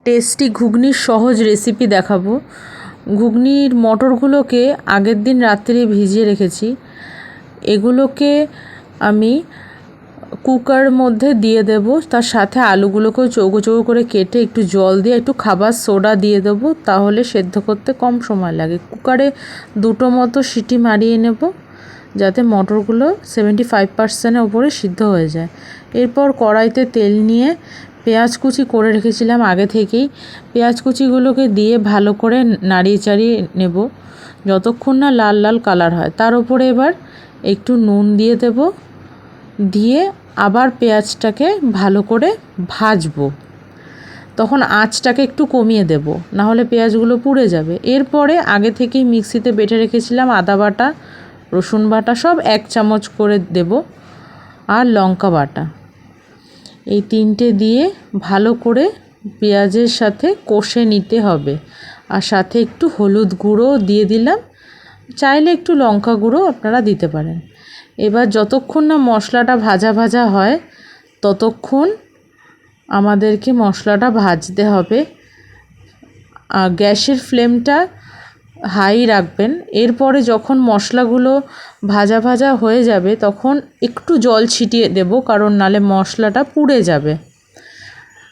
Tasty ঘুগনির সহজ recipe দেখাবো। ঘুগনির মটরগুলোকে আগের দিন রাত্রে ভিজিয়ে রেখেছি। এগুলোকে আমি কুকার মধ্যে দিয়ে দেব, তার সাথে আলুগুলোকেও চৌকো চৌকো করে কেটে একটু জল দিয়ে একটু খাবার সোডা দিয়ে দেবো, তাহলে সেদ্ধ করতে কম সময় লাগে। কুকারে 2টো মতো সিটি মারিয়ে নেব, যাতে মটরগুলো 75%-এর ওপরে সিদ্ধ হয়ে যায়। এরপর কড়াইতে তেল নিয়ে পেঁয়াজ কুচি করে রেখেছিলাম আগে থেকেই, পেঁয়াজ কুচিগুলোকে দিয়ে ভালো করে নাড়িয়ে চাড়িয়ে নেব যতক্ষণ না লাল লাল কালার হয়। তার উপরে এবার একটু নুন দিয়ে দেব, দিয়ে আবার পেঁয়াজটাকে ভালো করে ভাজবো। তখন আঁচটাকে একটু কমিয়ে দেব, নাহলে পেঁয়াজগুলো পুড়ে যাবে। এরপরে আগে থেকেই মিক্সিতে বেটে রেখেছিলাম আদা বাটা, রসুন বাটা সব 1 চামচ করে দেব, আর লঙ্কা বাটা, এই 3টে দিয়ে ভালো করে পেঁয়াজের সাথে কষে নিতে হবে। আর সাথে একটু হলুদ গুঁড়ো দিয়ে দিলাম, চাইলে একটু লঙ্কা গুঁড়ো আপনারা দিতে পারেন। এবার যতক্ষণ না মশলাটা ভাজা ভাজা হয় ততক্ষণ আমাদেরকে মশলাটা ভাজতে হবে। গ্যাসের ফ্লেমটা হাই রাখবেন। এরপরে যখন মশলাগুলো ভাজা ভাজা হয়ে যাবে তখন একটু জল ছিটিয়ে দেব, কারণ নালে মশলাটা পুড়ে যাবে।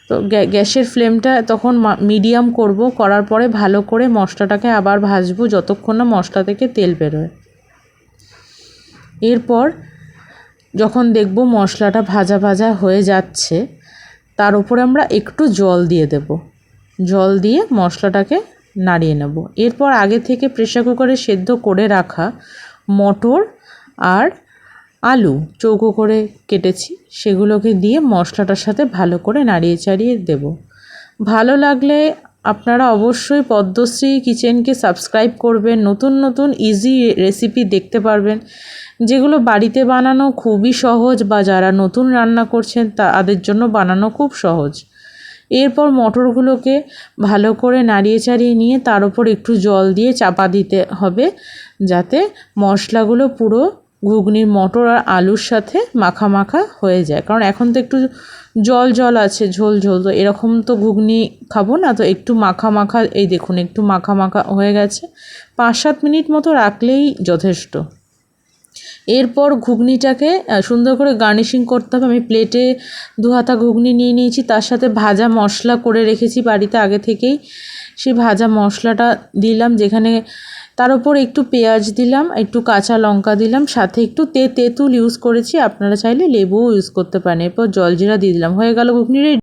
তো গ্যাসের ফ্লেমটা তখন মিডিয়াম করব, করার পরে ভালো করে মশলাটাকে আবার ভাজবো যতক্ষণ না মশলা থেকে তেল বেরোয়। এরপর যখন দেখব মশলাটা ভাজা ভাজা হয়ে যাচ্ছে, তার উপরে আমরা একটু জল দিয়ে দেব, জল দিয়ে মশলাটাকে নাড়িয়ে নেব। এরপর আগে থেকে প্রেসার কুকারে সেদ্ধ করে রাখা মটর আর আলু চৌকো করে কেটেছি, সেগুলোকে দিয়ে মশলাটার সাথে ভালো করে নাড়িয়ে চাড়িয়ে দেব। ভালো লাগলে আপনারা অবশ্যই পদ্মশ্রী কিচেনকে সাবস্ক্রাইব করবেন। নতুন নতুন ইজি রেসিপি দেখতে পারবেন, যেগুলো বাড়িতে বানানো খুবই সহজ, বা যারা নতুন রান্না করছেন তাদের জন্য বানানো খুব সহজ। এরপর মটরগুলোকে ভালো করে নাড়িয়ে চাড়িয়ে নিয়ে তার উপর একটু জল দিয়ে চাপা দিতে হবে, যাতে মশলাগুলো পুরো ঘুগনির মটর আর আলুর সাথে মাখা মাখা হয়ে যায়। কারণ এখন তো একটু জল জল আছে, ঝোল ঝোল, তো এরকম তো ঘুগনি খাবো না, তো একটু মাখা মাখা, এই দেখুন একটু মাখা মাখা হয়ে গেছে। 5-7 মিনিট মতো রাখলেই যথেষ্ট। এরপর ঘুগনিটাকে সুন্দর করে গার্নিশিং করতে হবে। আমি প্লেটে 2 হাতা ঘুগনি নিয়ে নিয়েছি, তার সাথে ভাজা মশলা করে রেখেছি বাড়িতে আগে থেকেই, সেই ভাজা মশলাটা দিলাম, যেখানে তার উপর একটু পেঁয়াজ দিলাম, একটু কাঁচা লঙ্কা দিলাম, সাথে একটু তেঁতুল ইউজ করেছি, আপনারা চাইলে লেবুও ইউজ করতে পারেন। এরপর জলজিরা দিয়ে দিলাম, হয়ে গেল ঘুগনি রেডি।